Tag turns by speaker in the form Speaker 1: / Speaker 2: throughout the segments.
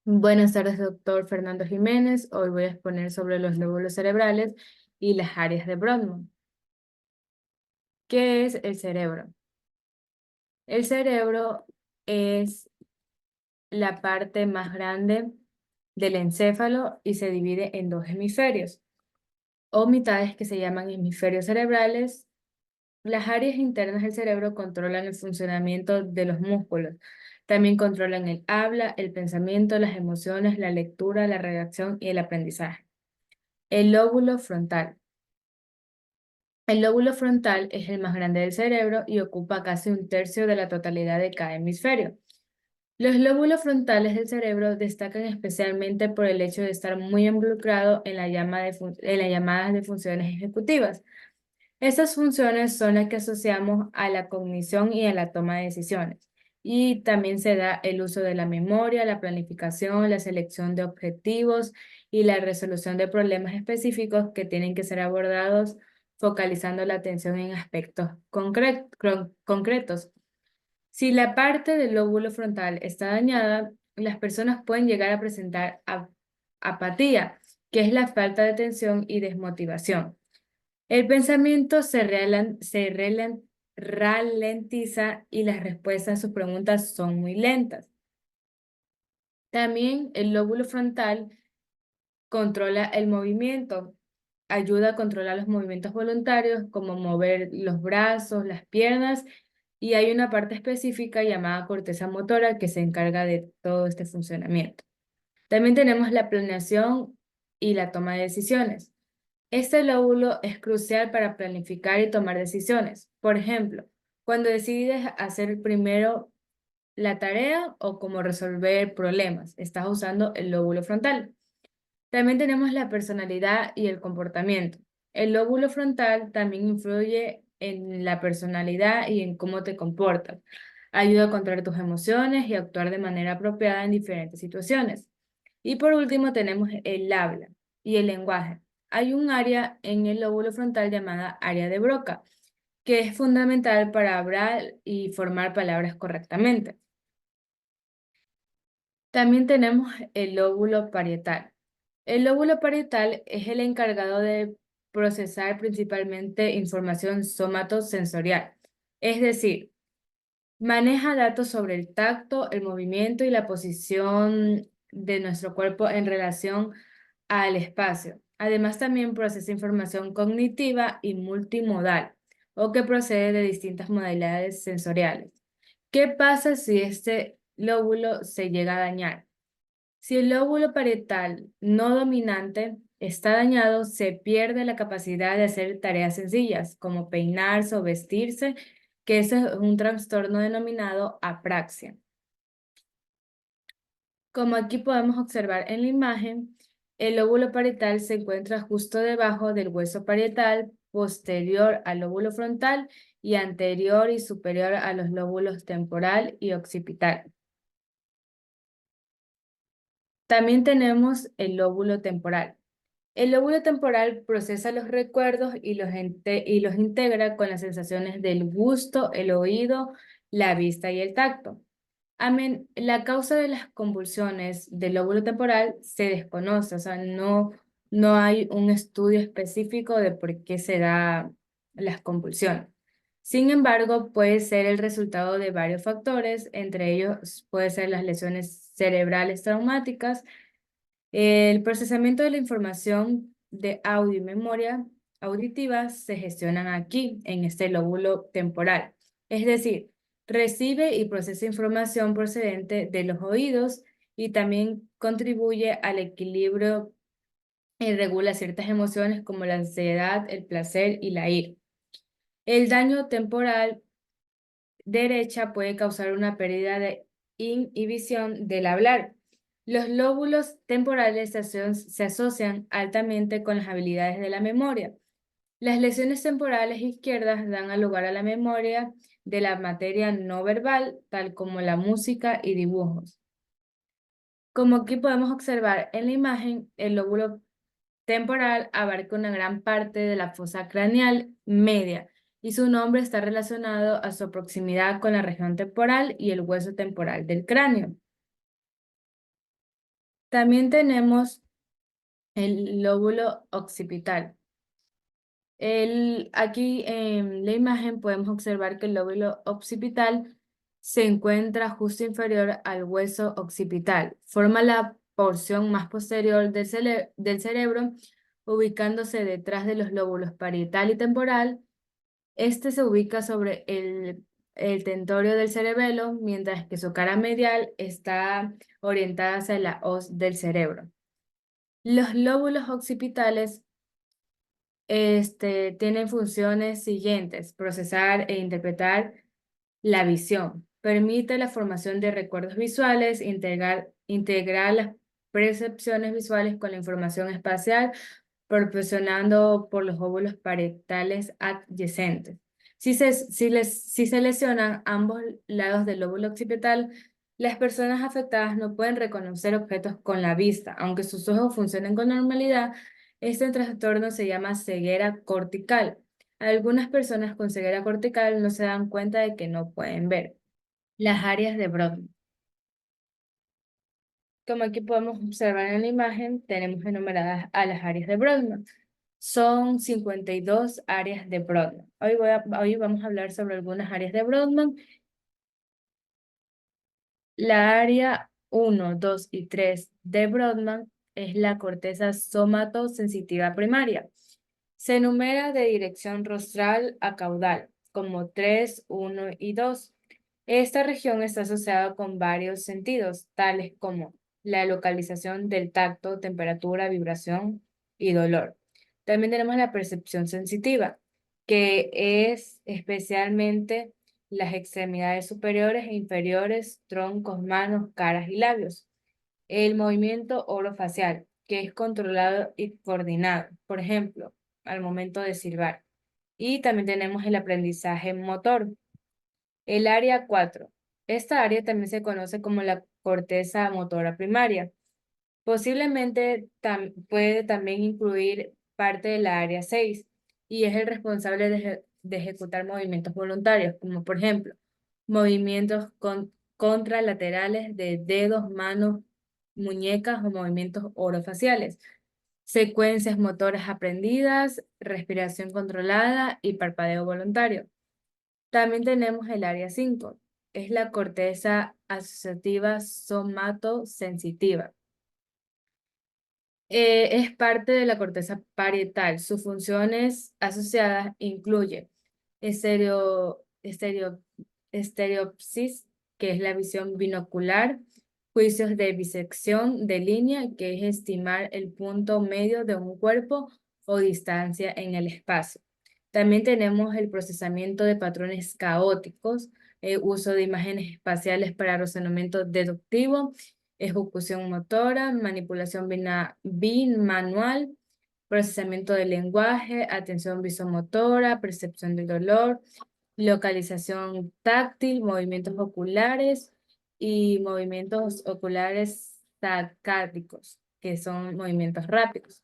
Speaker 1: Buenas tardes, doctor Fernando Jiménez. Hoy voy a exponer sobre los lóbulos cerebrales y las áreas de Brodmann. ¿Qué es el cerebro? El cerebro es la parte más grande del encéfalo y se divide en dos hemisferios o mitades que se llaman hemisferios cerebrales. Las áreas internas del cerebro controlan el funcionamiento de los músculos. También controlan el habla, el pensamiento, las emociones, la lectura, la redacción y el aprendizaje. El lóbulo frontal. El lóbulo frontal es el más grande del cerebro y ocupa casi un tercio de la totalidad de cada hemisferio. Los lóbulos frontales del cerebro destacan especialmente por el hecho de estar muy involucrado en en las llamadas de funciones ejecutivas. Estas funciones son las que asociamos a la cognición y a la toma de decisiones. Y también se da el uso de la memoria, la planificación, la selección de objetivos y la resolución de problemas específicos que tienen que ser abordados focalizando la atención en aspectos concretos. Si la parte del lóbulo frontal está dañada, las personas pueden llegar a presentar apatía, que es la falta de atención y desmotivación. El pensamiento ralentiza y las respuestas a sus preguntas son muy lentas. También el lóbulo frontal controla el movimiento, ayuda a controlar los movimientos voluntarios como mover los brazos, las piernas y hay una parte específica llamada corteza motora que se encarga de todo este funcionamiento. También tenemos la planeación y la toma de decisiones. Este lóbulo es crucial para planificar y tomar decisiones. Por ejemplo, cuando decides hacer primero la tarea o cómo resolver problemas, estás usando el lóbulo frontal. También tenemos la personalidad y el comportamiento. El lóbulo frontal también influye en la personalidad y en cómo te comportas. Ayuda a controlar tus emociones y a actuar de manera apropiada en diferentes situaciones. Y por último tenemos el habla y el lenguaje. Hay un área en el lóbulo frontal llamada área de Broca, que es fundamental para hablar y formar palabras correctamente. También tenemos el lóbulo parietal. El lóbulo parietal es el encargado de procesar principalmente información somatosensorial, es decir, maneja datos sobre el tacto, el movimiento y la posición de nuestro cuerpo en relación al espacio. Además, también procesa información cognitiva y multimodal o que procede de distintas modalidades sensoriales. ¿Qué pasa si este lóbulo se llega a dañar? Si el lóbulo parietal no dominante está dañado, se pierde la capacidad de hacer tareas sencillas, como peinarse o vestirse, que ese es un trastorno denominado apraxia. Como aquí podemos observar en la imagen, el lóbulo parietal se encuentra justo debajo del hueso parietal, posterior al lóbulo frontal y anterior y superior a los lóbulos temporal y occipital. También tenemos el lóbulo temporal. El lóbulo temporal procesa los recuerdos y y los integra con las sensaciones del gusto, el oído, la vista y el tacto. La causa de las convulsiones del lóbulo temporal se desconoce, o sea, no hay un estudio específico de por qué se da las convulsiones. Sin embargo, puede ser el resultado de varios factores, entre ellos puede ser las lesiones cerebrales traumáticas, el procesamiento de la información de audio y memoria auditiva se gestionan aquí, en este lóbulo temporal. Es decir, recibe y procesa información procedente de los oídos y también contribuye al equilibrio y regula ciertas emociones como la ansiedad, el placer y la ira. El daño temporal derecha puede causar una pérdida de inhibición del hablar. Los lóbulos temporales se asocian altamente con las habilidades de la memoria. Las lesiones temporales izquierdas dan lugar a la memoria de la materia no verbal, tal como la música y dibujos. Como aquí podemos observar en la imagen, el lóbulo temporal abarca una gran parte de la fosa craneal media y su nombre está relacionado a su proximidad con la región temporal y el hueso temporal del cráneo. También tenemos el lóbulo occipital. Aquí en la imagen podemos observar que el lóbulo occipital se encuentra justo inferior al hueso occipital. Forma la porción más posterior del cerebro, ubicándose detrás de los lóbulos parietal y temporal. Este se ubica sobre el tentorio del cerebelo, mientras que su cara medial está orientada hacia la hoz del cerebro. Los lóbulos occipitales tienen funciones siguientes: procesar e interpretar la visión, permite la formación de recuerdos visuales, integrar las percepciones visuales con la información espacial, proporcionando por los óvulos parietales adyacentes. Si se lesionan ambos lados del lóbulo occipital, las personas afectadas no pueden reconocer objetos con la vista. Aunque sus ojos funcionen con normalidad, este trastorno se llama ceguera cortical. Algunas personas con ceguera cortical no se dan cuenta de que no pueden ver. Las áreas de Brodmann. Como aquí podemos observar en la imagen, tenemos enumeradas a las áreas de Brodmann. Son 52 áreas de Brodmann. Hoy vamos a hablar sobre algunas áreas de Brodmann. La área 1, 2 y 3 de Brodmann es la corteza somatosensitiva primaria. Se enumera de dirección rostral a caudal, como 3, 1 y 2. Esta región está asociada con varios sentidos, tales como la localización del tacto, temperatura, vibración y dolor. También tenemos la percepción sensitiva, que es especialmente las extremidades superiores e inferiores, troncos, manos, caras y labios. El movimiento orofacial, que es controlado y coordinado, por ejemplo, al momento de silbar. Y también tenemos el aprendizaje motor. El área 4. Esta área también se conoce como la corteza motora primaria. Posiblemente puede también incluir parte de la área 6 y es el responsable de ejecutar movimientos voluntarios, como por ejemplo, movimientos contralaterales de dedos, manos, muñecas o movimientos orofaciales, secuencias motoras aprendidas, respiración controlada y parpadeo voluntario. También tenemos el área 5, es la corteza asociativa somatosensitiva. Es parte de la corteza parietal. Sus funciones asociadas incluyen estereo, estereo, estereopsis, que es la visión binocular, juicios de bisección de línea, que es estimar el punto medio de un cuerpo o distancia en el espacio. También tenemos el procesamiento de patrones caóticos, uso de imágenes espaciales para razonamiento deductivo, ejecución motora, manipulación bimanual, procesamiento del lenguaje, atención visomotora, percepción del dolor, localización táctil, movimientos oculares y movimientos oculares tacádicos, que son movimientos rápidos.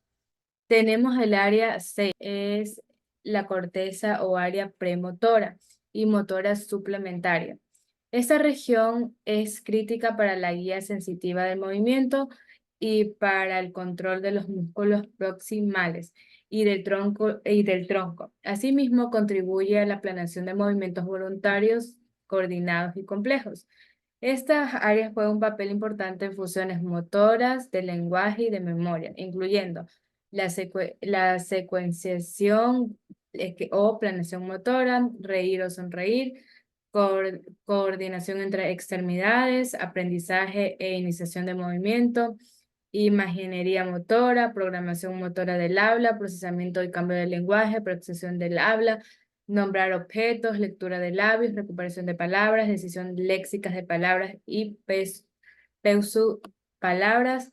Speaker 1: Tenemos el área 6, es la corteza o área premotora y motora suplementaria. Esta región es crítica para la guía sensitiva del movimiento y para el control de los músculos proximales y del tronco. Asimismo, contribuye a la planeación de movimientos voluntarios coordinados y complejos. Estas áreas juegan un papel importante en funciones motoras, de lenguaje y de memoria, incluyendo la secuenciación o planeación motora, reír o sonreír, coordinación entre extremidades, aprendizaje e iniciación de movimiento, imaginería motora, programación motora del habla, procesamiento y cambio del lenguaje, procesión del habla, nombrar objetos, lectura de labios, recuperación de palabras, decisión léxicas de palabras y palabras.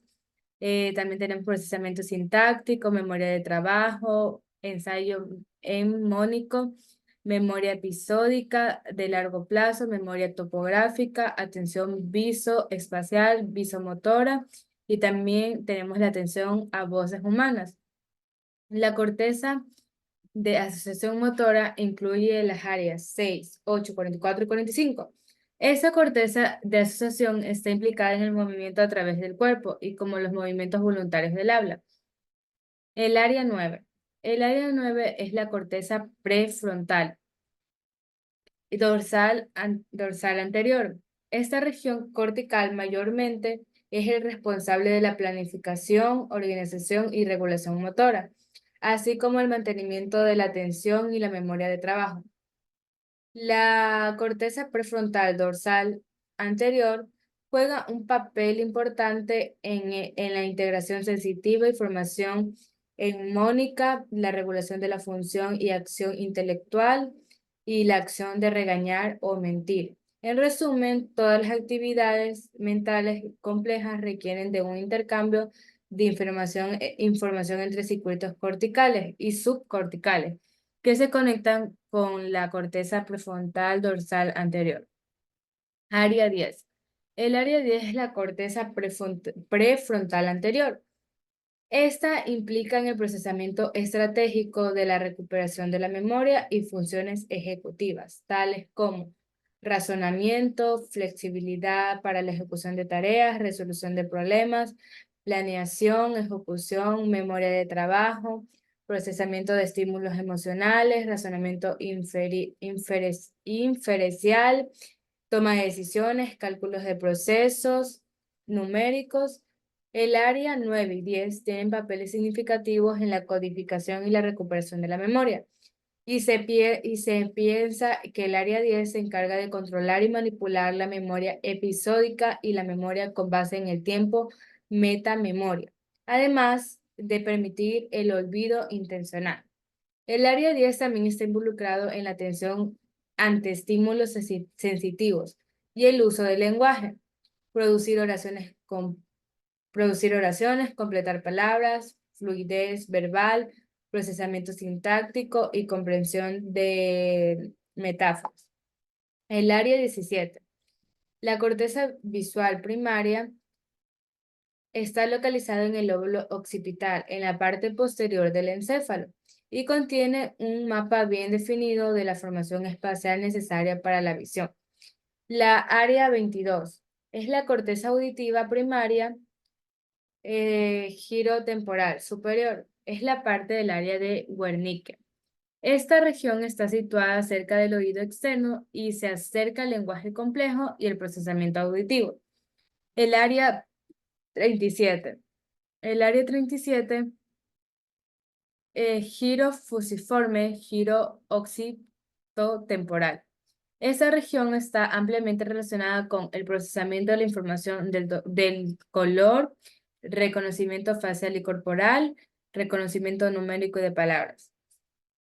Speaker 1: También tenemos procesamiento sintáctico, memoria de trabajo, ensayo mnemónico, memoria episódica de largo plazo, memoria topográfica, atención visoespacial, visomotora y también tenemos la atención a voces humanas. La corteza de asociación motora incluye las áreas 6, 8, 44 y 45. Esa corteza de asociación está implicada en el movimiento a través del cuerpo y como los movimientos voluntarios del habla. El área 9. El área 9 es la corteza prefrontal y dorsal anterior. Esta región cortical mayormente es el responsable de la planificación, organización y regulación motora, así como el mantenimiento de la atención y la memoria de trabajo. La corteza prefrontal dorsal anterior juega un papel importante en la integración sensitiva y formación mnemónica, la regulación de la función y acción intelectual y la acción de regañar o mentir. En resumen, todas las actividades mentales complejas requieren de un intercambio de información entre circuitos corticales y subcorticales que se conectan con la corteza prefrontal dorsal anterior. Área 10. El área 10 es la corteza prefrontal anterior. Esta implica en el procesamiento estratégico de la recuperación de la memoria y funciones ejecutivas, tales como razonamiento, flexibilidad para la ejecución de tareas, resolución de problemas, planeación, ejecución, memoria de trabajo, procesamiento de estímulos emocionales, razonamiento inferencial, toma de decisiones, cálculos de procesos numéricos. El área 9 y 10 tienen papeles significativos en la codificación y la recuperación de la memoria. Y se piensa que el área 10 se encarga de controlar y manipular la memoria episódica y la memoria con base en el tiempo, metamemoria, además de permitir el olvido intencional. El área 10 también está involucrado en la atención ante estímulos sensitivos y el uso del lenguaje, producir oraciones completar palabras, fluidez verbal, procesamiento sintáctico y comprensión de metáforas. El área 17. La corteza visual primaria está localizada en el lóbulo occipital, en la parte posterior del encéfalo, y contiene un mapa bien definido de la formación espacial necesaria para la visión. La área 22 es la corteza auditiva primaria giro temporal superior. Es la parte del área de Wernicke. Esta región está situada cerca del oído externo y se acerca al lenguaje complejo y el procesamiento auditivo. El área 37. El área 37, giro fusiforme, giro occipitotemporal. Esta región está ampliamente relacionada con el procesamiento de la información del color, reconocimiento facial y corporal, reconocimiento numérico de palabras.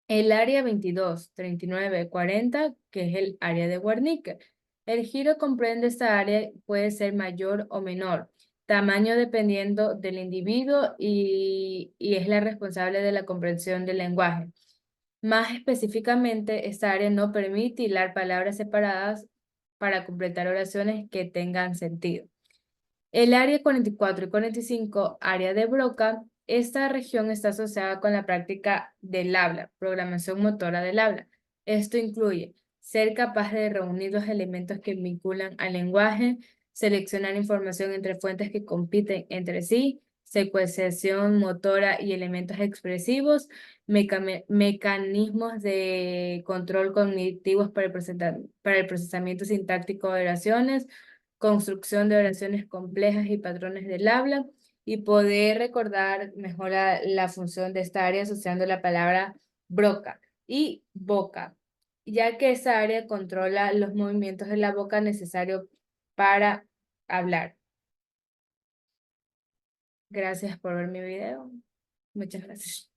Speaker 1: El área 22, 39, 40, que es el área de Wernicke. El giro comprende esta área, puede ser mayor o menor, tamaño dependiendo del individuo y es la responsable de la comprensión del lenguaje. Más específicamente, esta área no permite hilar palabras separadas para completar oraciones que tengan sentido. El área 44 y 45, área de Broca, esta región está asociada con la práctica del habla, programación motora del habla. Esto incluye ser capaz de reunir los elementos que vinculan al lenguaje, seleccionar información entre fuentes que compiten entre sí, secuenciación motora y elementos expresivos, mecanismos de control cognitivos para el procesamiento sintáctico de oraciones, construcción de oraciones complejas y patrones del habla, y poder recordar mejor la función de esta área asociando la palabra broca y boca, ya que esa área controla los movimientos de la boca necesarios para hablar. Gracias por ver mi video. Muchas gracias.